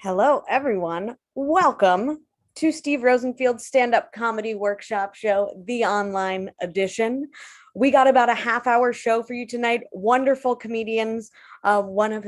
Hello, everyone. Welcome to Steve Rosenfield's stand up comedy workshop show, the online edition. We got about a half-hour show for you tonight. Wonderful comedians, one of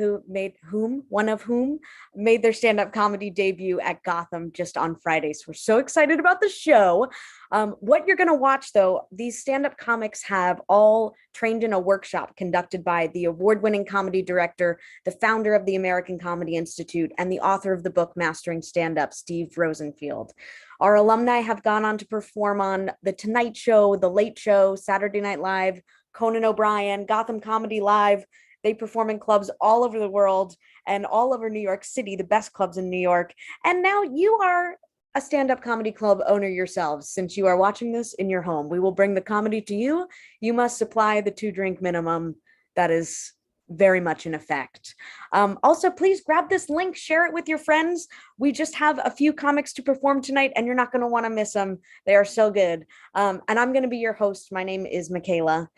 whom made their stand-up comedy debut at Gotham just on Fridays. We're so excited about the show. What you're going to watch, though, these stand-up comics have all trained in a workshop conducted by the award-winning comedy director, the founder of the American Comedy Institute, and the author of the book Mastering Stand-Up, Steve Rosenfield. Our alumni have gone on to perform on The Tonight Show, The Late Show, Saturday Night Live, Conan O'Brien, Gotham Comedy Live. They perform in clubs all over the world and all over New York City, the best clubs in New York. And now you are a stand-up comedy club owner yourselves. Since you are watching this in your home, we will bring the comedy to you. You must supply the 2-drink minimum that is very much in effect. Also, please grab this link, share it with your friends. We just have a few comics to perform tonight, and you're not going to want to miss them. They are so good. And I'm going to be your host. My name is Michaela.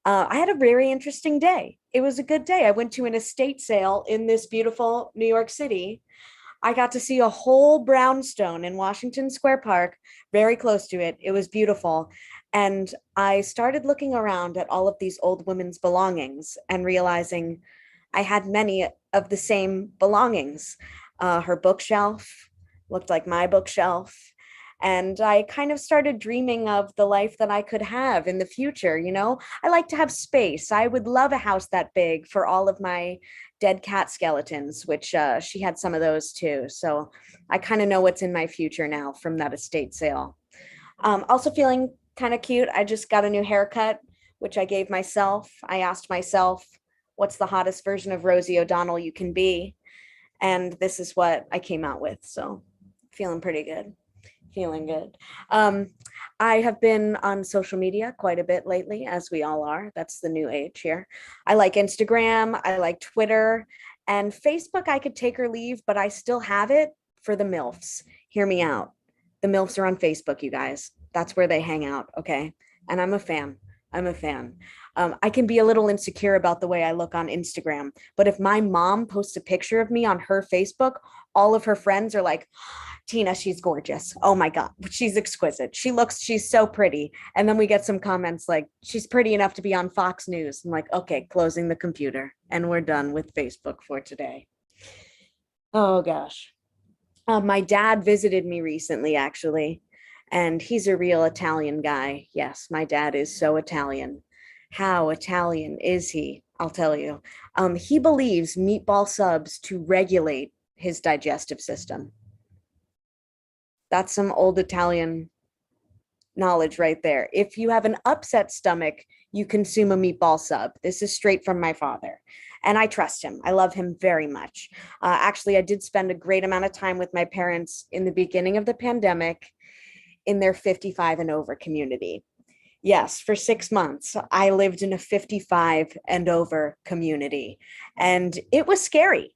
I had a very interesting day. It was a good day. I went to an estate sale in this beautiful New York City. I got to see a whole brownstone in Washington Square Park, very close to it. It was beautiful. And I started looking around at all of these old women's belongings and realizing I had many of the same belongings. Her bookshelf looked like my bookshelf. And I kind of started dreaming of the life that I could have in the future. I like to have space. I would love a house that big for all of my dead cat skeletons, which she had some of those too. So I kind of know what's in my future now from that estate sale. Also feeling kind of cute. I just got a new haircut, which I gave myself. I asked myself, what's the hottest version of Rosie O'Donnell you can be? And this is what I came out with. So feeling pretty good. Feeling good. I have been on social media quite a bit lately, as we all are. That's the new age here. I like Instagram, I like Twitter, and Facebook. I could take or leave, but I still have it for the MILFs. Hear me out. The MILFs are on Facebook, you guys. That's where they hang out, okay? And I'm a fan. I'm a fan. I can be a little insecure about the way I look on Instagram, but if my mom posts a picture of me on her Facebook, all of her friends are like, Tina, she's gorgeous. Oh my God, she's exquisite. She's so pretty. And then we get some comments like, she's pretty enough to be on Fox News. I'm like, okay, closing the computer. And we're done with Facebook for today. Oh gosh. My dad visited me recently, actually, and he's a real Italian guy. Yes, my dad is so Italian. How Italian is he? I'll tell you. He believes meatball subs to regulate his digestive system. That's some old Italian knowledge right there. If you have an upset stomach, you consume a meatball sub. This is straight from my father. And I trust him. I love him very much. Actually, I did spend a great amount of time with my parents in the beginning of the pandemic in their 55 and over community. Yes, for 6 months, I lived in a 55 and over community. And it was scary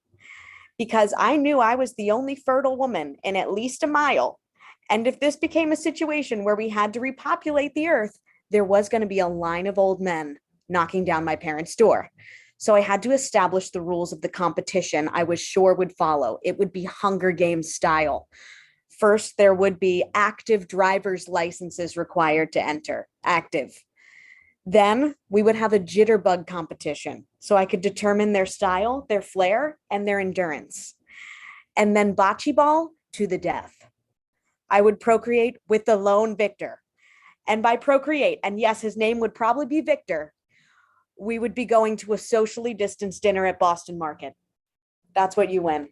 because I knew I was the only fertile woman in at least a mile. And if this became a situation where we had to repopulate the earth, there was going to be a line of old men knocking down my parents' door. So I had to establish the rules of the competition I was sure would follow. It would be Hunger Games style. First, there would be active driver's licenses required to enter. Active. Then we would have a jitterbug competition so I could determine their style, their flair, and their endurance. And then bocce ball to the death. I would procreate with the lone victor. And by procreate, and yes, his name would probably be Victor, we would be going to a socially distanced dinner at Boston Market. That's what you win.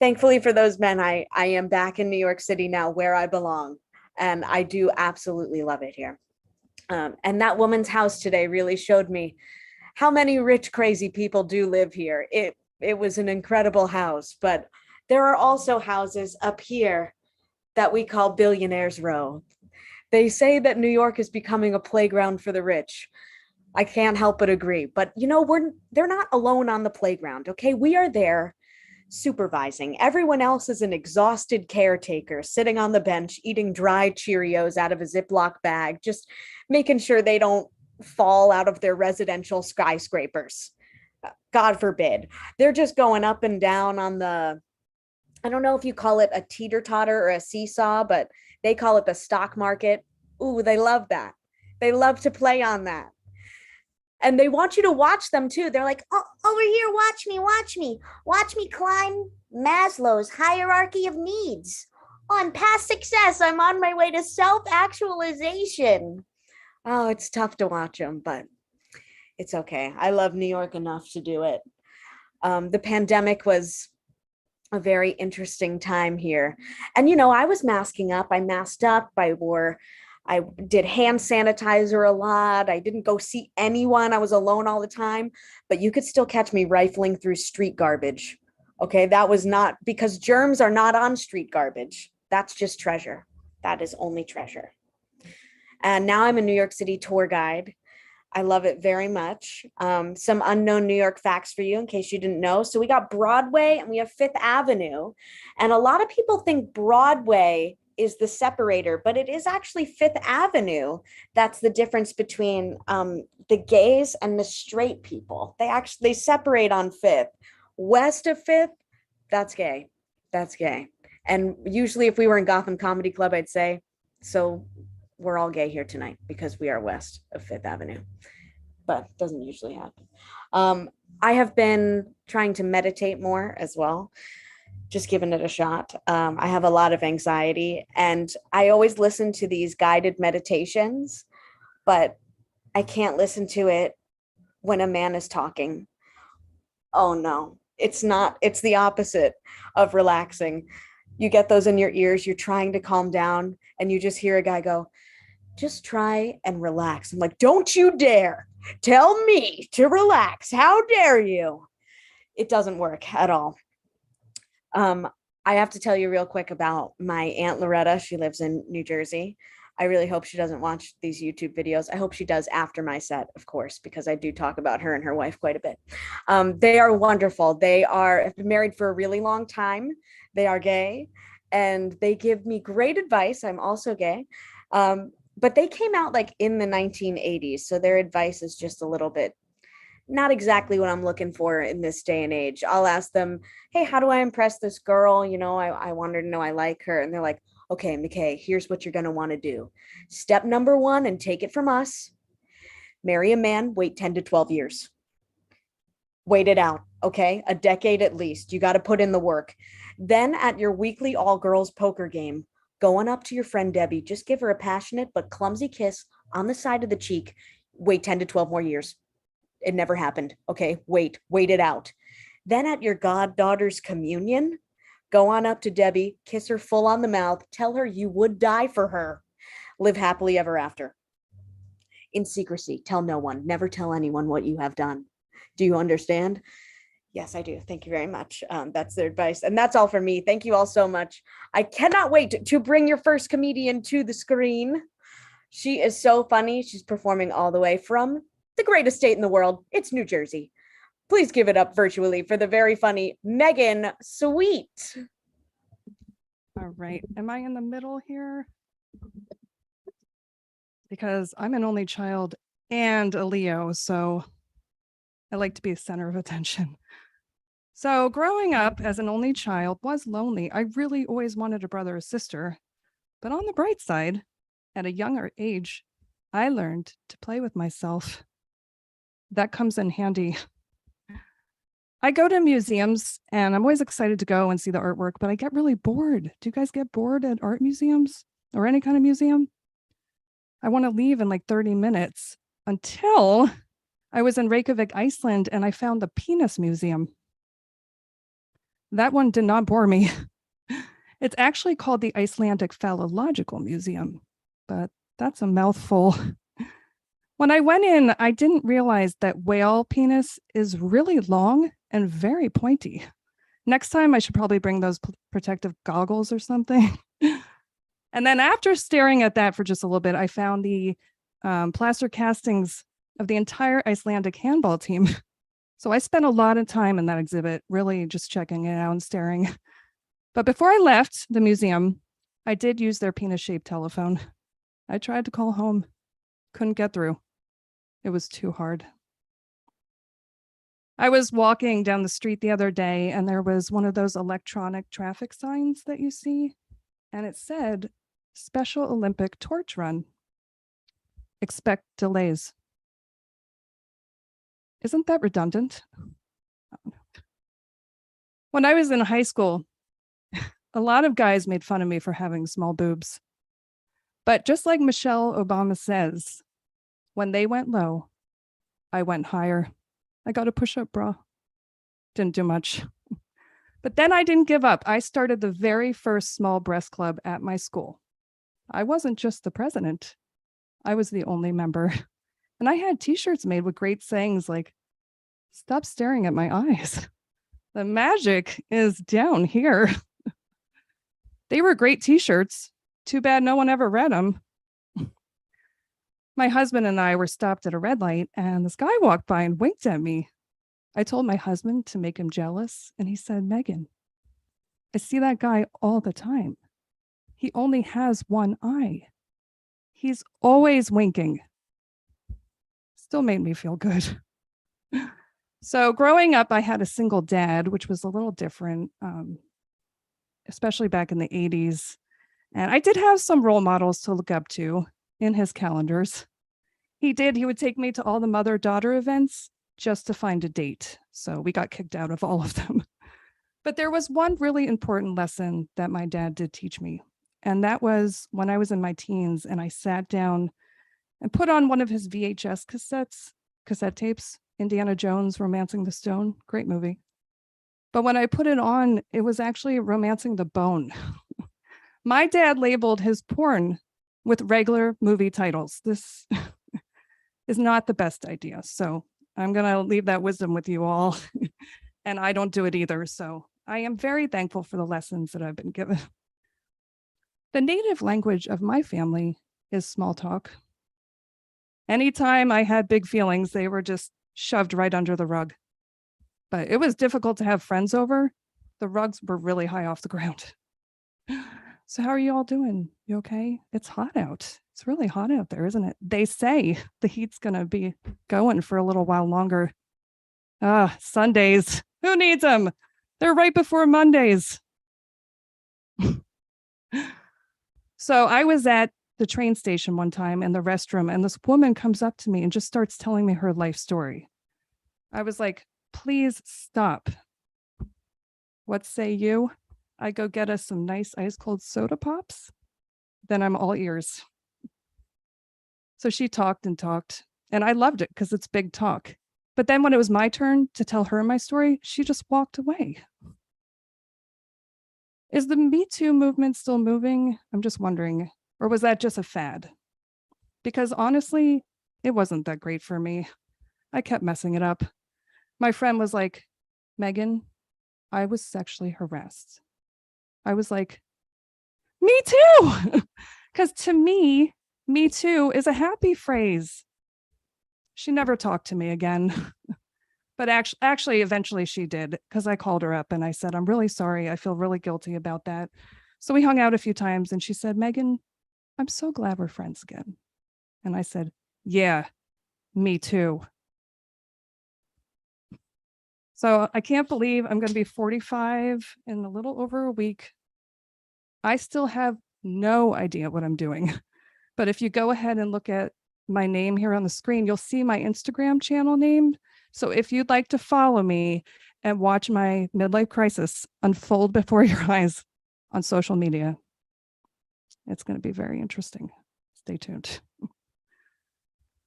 Thankfully for those men, I am back in New York City now where I belong. And I do absolutely love it here. And that woman's house today really showed me how many rich, crazy people do live here. It was an incredible house, but there are also houses up here that we call Billionaires Row. They say that New York is becoming a playground for the rich. I can't help but agree. But they're not alone on the playground, okay? We are there supervising. Everyone else is an exhausted caretaker sitting on the bench eating dry Cheerios out of a Ziploc bag, just making sure they don't fall out of their residential skyscrapers. God forbid. They're just going up and down on the I don't know if you call it a teeter totter or a seesaw, but they call it the stock market. Ooh, they love that. They love to play on that. And they want you to watch them too. They're like, oh, over here, watch me climb Maslow's hierarchy of needs. On past success, I'm on my way to self actualization. Oh, it's tough to watch them, but it's okay. I love New York enough to do it. The pandemic was a very interesting time here. And, I was masking up. I masked up. I did hand sanitizer a lot. I didn't go see anyone. I was alone all the time, but you could still catch me rifling through street garbage. Okay. That was not because germs are not on street garbage. That's just treasure. That is only treasure. And now I'm a New York City tour guide. I love it very much. Some unknown New York facts for you in case you didn't know. So we got Broadway and we have Fifth Avenue. And a lot of people think Broadway is the separator, but it is actually Fifth Avenue. That's the difference between the gays and the straight people. They separate on Fifth. West of Fifth, that's gay. That's gay. And usually if we were in Gotham Comedy Club, I'd say, so we're all gay here tonight because we are west of Fifth Avenue, but it doesn't usually happen. I have been trying to meditate more as well, just giving it a shot. I have a lot of anxiety and I always listen to these guided meditations, but I can't listen to it when a man is talking. Oh no, it's not, it's the opposite of relaxing. You get those in your ears, you're trying to calm down, and you just hear a guy go, just try and relax. I'm like, don't you dare tell me to relax. How dare you? It doesn't work at all. I have to tell you real quick about my Aunt Loretta. She lives in New Jersey. I really hope she doesn't watch these YouTube videos. I hope she does after my set, of course, because I do talk about her and her wife quite a bit. They are wonderful. They have been married for a really long time. They are gay and they give me great advice. I'm also gay. But they came out like in the 1980s. So their advice is just a little bit not exactly what I'm looking for in this day and age. I'll ask them, hey, how do I impress this girl? I want her to know I like her. And they're like, okay, McKay, here's what you're going to want to do. Step number 1, and take it from us, marry a man, wait 10 to 12 years. Wait it out, okay? A decade at least. You got to put in the work. Then at your weekly all girls poker game, going up to your friend Debbie, just give her a passionate but clumsy kiss on the side of the cheek. Wait 10 to 12 more years. It never happened. Okay, wait it out. Then at your goddaughter's communion, go on up to Debbie, kiss her full on the mouth, tell her you would die for her, live happily ever after. In secrecy, tell no one, never tell anyone what you have done. Do you understand? Yes, I do. Thank you very much. That's their advice. And that's all for me. Thank you all so much. I cannot wait to bring your first comedian to the screen. She is so funny. She's performing all the way from the greatest state in the world. It's New Jersey. Please give it up virtually for the very funny Megan Sweet. All right. Am I in the middle here? Because I'm an only child and a Leo, so I like to be the center of attention. So growing up as an only child was lonely. I really always wanted a brother or sister. But on the bright side, at a younger age, I learned to play with myself. That comes in handy. I go to museums and I'm always excited to go and see the artwork, but I get really bored. Do you guys get bored at art museums or any kind of museum? I want to leave in like 30 minutes until I was in Reykjavik, Iceland, and I found the Penis Museum. That one did not bore me. It's actually called the Icelandic Phallological Museum, but that's a mouthful. When I went in, I didn't realize that whale penis is really long and very pointy. Next time I should probably bring those protective goggles or something. And then after staring at that for just a little bit, I found the plaster castings of the entire Icelandic handball team. So I spent a lot of time in that exhibit, really just checking it out and staring. But before I left the museum, I did use their penis-shaped telephone. I tried to call home, couldn't get through. It was too hard. I was walking down the street the other day and there was one of those electronic traffic signs that you see, and it said Special Olympic Torch Run. Expect delays. Isn't that redundant? When I was in high school, a lot of guys made fun of me for having small boobs. But just like Michelle Obama says, when they went low, I went higher. I got a push-up bra. Didn't do much. But then I didn't give up. I started the very first small breast club at my school. I wasn't just the president. I was the only member. And I had t-shirts made with great sayings like, "Stop staring at my eyes. The magic is down here." They were great t-shirts. Too bad no one ever read them. My husband and I were stopped at a red light and this guy walked by and winked at me. I told my husband to make him jealous and he said, "Megan, I see that guy all the time. He only has one eye. He's always winking." Still made me feel good. So growing up, I had a single dad, which was a little different, especially back in the 80s. And I did have some role models to look up to in his calendars. He would take me to all the mother-daughter events just to find a date. So we got kicked out of all of them. But there was one really important lesson that my dad did teach me. And that was when I was in my teens and I sat down and put on one of his VHS cassette tapes, Indiana Jones, Romancing the Stone, great movie. But when I put it on, it was actually Romancing the Bone. My dad labeled his porn with regular movie titles. This is not the best idea. So I'm going to leave that wisdom with you all. And I don't do it either. So I am very thankful for the lessons that I've been given. The native language of my family is small talk. Anytime I had big feelings, they were just shoved right under the rug. But it was difficult to have friends over. The rugs were really high off the ground. So how are you all doing? You okay? It's hot out. It's really hot out there, isn't it? They say the heat's going to be going for a little while longer. Sundays. Who needs them? They're right before Mondays. So I was at the train station one time in the restroom, and this woman comes up to me and just starts telling me her life story. I was like, "Please stop. What say you? I go get us some nice ice cold soda pops?" Then I'm all ears. So she talked and talked, and I loved it because it's big talk. But then when it was my turn to tell her my story, she just walked away. Is the Me Too movement still moving? I'm just wondering. Or was that just a fad? Because honestly, it wasn't that great for me. I kept messing it up. My friend was like, "Megan, I was sexually harassed." I was like, "Me too." Because to me, "me too" is a happy phrase. She never talked to me again. But actually, eventually she did, because I called her up and I said, "I'm really sorry. I feel really guilty about that." So we hung out a few times and she said, "Megan, I'm so glad we're friends again." And I said, "Yeah, me too." So I can't believe I'm going to be 45 in a little over a week. I still have no idea what I'm doing. But if you go ahead and look at my name here on the screen, you'll see my Instagram channel named. So if you'd like to follow me and watch my midlife crisis unfold before your eyes on social media, it's going to be very interesting. Stay tuned.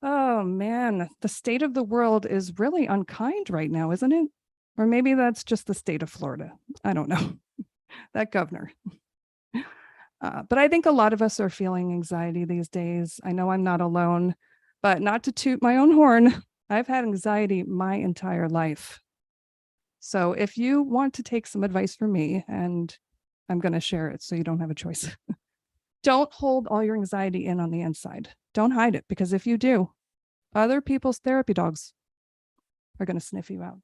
Oh man, the state of the world is really unkind right now, isn't it? Or maybe that's just the state of Florida. I don't know. That governor. But I think a lot of us are feeling anxiety these days. I know I'm not alone, but not to toot my own horn, I've had anxiety my entire life. So if you want to take some advice from me, and I'm going to share it so you don't have a choice, don't hold all your anxiety in on the inside. Don't hide it, because if you do, other people's therapy dogs are going to sniff you out.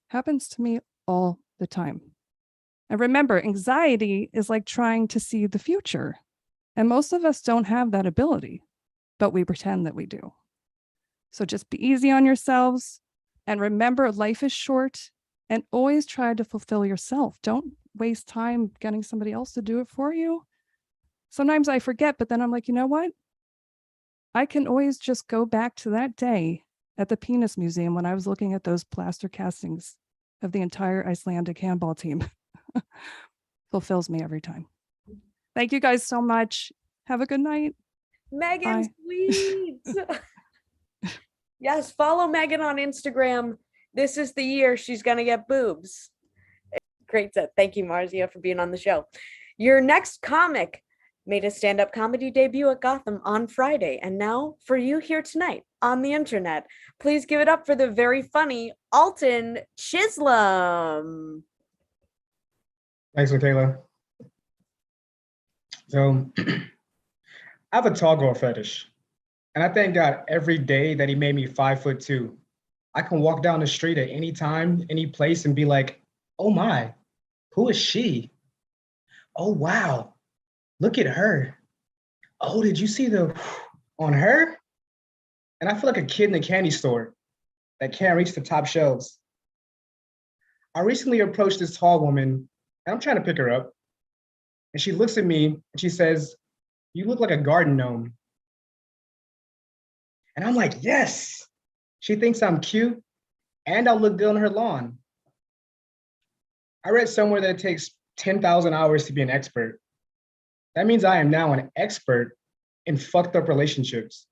Happens to me all the time. And remember, anxiety is like trying to see the future. And most of us don't have that ability, but we pretend that we do. So just be easy on yourselves And remember, life is short, and always try to fulfill yourself. Don't waste time getting somebody else to do it for you. Sometimes I forget, but then I'm like, you know what? I can always just go back to that day at the Penis Museum when I was looking at those plaster castings of the entire Icelandic handball team. Fulfills me every time. Thank you guys so much. Have a good night. Megan, Bye. sweet. Yes, follow Megan on Instagram. This is the year she's going to get boobs. Great set. Thank you, Marzia, for being on the show. Your next comic made a stand-up comedy debut at Gotham on Friday. And now for you here tonight on the internet, please give it up for the very funny Alton Chisholm. Thanks, Michaela. So I have a tall girl fetish. And I thank God every day that he made me 5'2". I can walk down the street at any time, any place, and be like, oh my, who is she? Oh wow, look at her. Oh, did you see the on her? And I feel like a kid in a candy store that can't reach the top shelves. I recently approached this tall woman, and I'm trying to pick her up. And she looks at me and she says, you look like a garden gnome. And I'm like, yes. She thinks I'm cute and I'll look good on her lawn. I read somewhere that it takes 10,000 hours to be an expert. That means I am now an expert in fucked up relationships.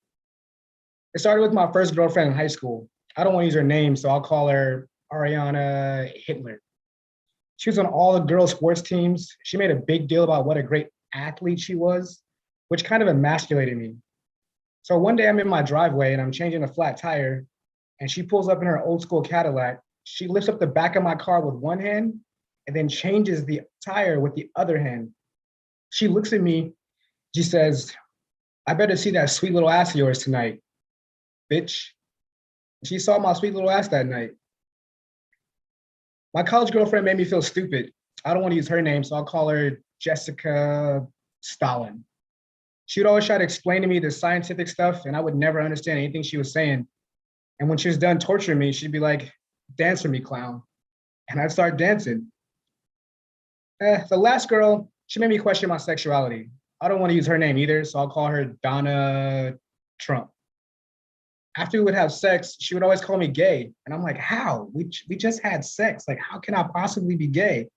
It started with my first girlfriend in high school. I don't want to use her name, so I'll call her Ariana Hitler. She was on all the girls' sports teams. She made a big deal about what a great athlete she was, which kind of emasculated me. So one day I'm in my driveway and I'm changing a flat tire, and she pulls up in her old school Cadillac. She lifts up the back of my car with one hand and then changes the tire with the other hand. She looks at me, she says, I better see that sweet little ass of yours tonight, bitch. She saw my sweet little ass that night. My college girlfriend made me feel stupid. I don't want to use her name, so I'll call her Jessica Stalin. She would always try to explain to me the scientific stuff, and I would never understand anything she was saying. And when she was done torturing me, she'd be like, dance for me, clown. And I'd start dancing. The last girl, she made me question my sexuality. I don't want to use her name either, so I'll call her Donna Trump. After we would have sex, she would always call me gay. And I'm like, how? We just had sex. Like, how can I possibly be gay?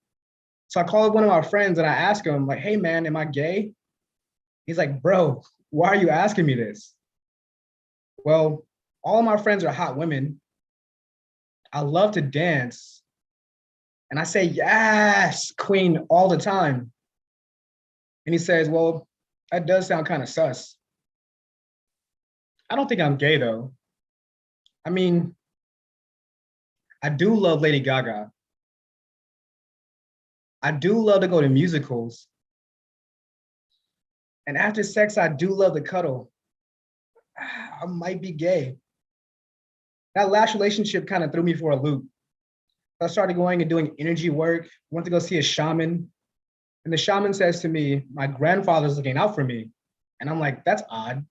So I called one of my friends and I asked him, like, hey man, am I gay? He's like, bro, why are you asking me this? Well, all of my friends are hot women. I love to dance. And I say, yes, queen, all the time. And he says, well, that does sound kind of sus. I don't think I'm gay though. I mean, I do love Lady Gaga. I do love to go to musicals. And after sex, I do love to cuddle. I might be gay. That last relationship kind of threw me for a loop. I started going and doing energy work, went to go see a shaman. And the shaman says to me, my grandfather's looking out for me. And I'm like, that's odd.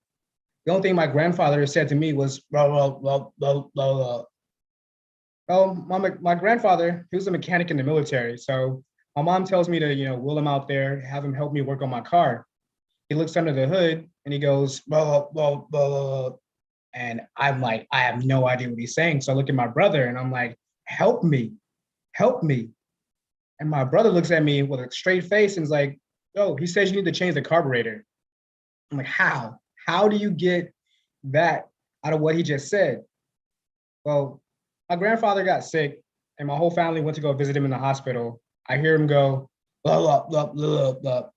The only thing my grandfather said to me was, blah, blah, blah, blah, blah, blah. Well, my grandfather, he was a mechanic in the military. So my mom tells me to, wheel him out there, have him help me work on my car. He looks under the hood and he goes, blah, blah, blah, blah. And I'm like, I have no idea what he's saying. So I look at my brother and I'm like, help me, help me. And my brother looks at me with a straight face and is like, oh, he says you need to change the carburetor. I'm like, how? How do you get that out of what he just said? Well, my grandfather got sick and my whole family went to go visit him in the hospital. I hear him go, blah, blah, blah, blah, blah.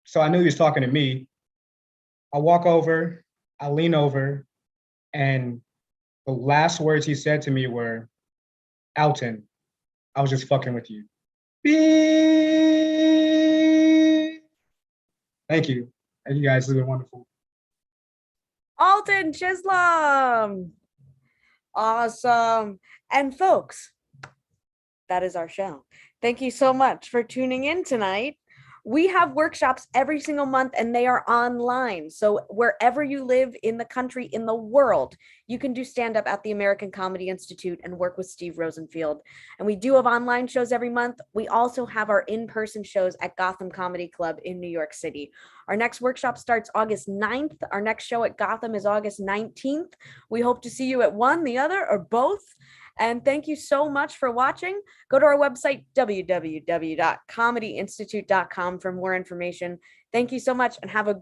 So I knew he was talking to me. I walk over, I lean over, and the last words he said to me were, Alton, I was just fucking with you. Beep. Thank you. Thank you guys. This has been wonderful. Alton Chisholm. Awesome. And folks, that is our show. Thank you so much for tuning in tonight. We have workshops every single month and they are online. So wherever you live in the country, in the world, you can do stand up at the American Comedy Institute and work with Steve Rosenfield. And we do have online shows every month. We also have our in-person shows at Gotham Comedy Club in New York City. Our next workshop starts August 9th. Our next show at Gotham is August 19th. We hope to see you at one, the other, or both. And thank you so much for watching. Go to our website, www.comedyinstitute.com, for more information. Thank you so much and have a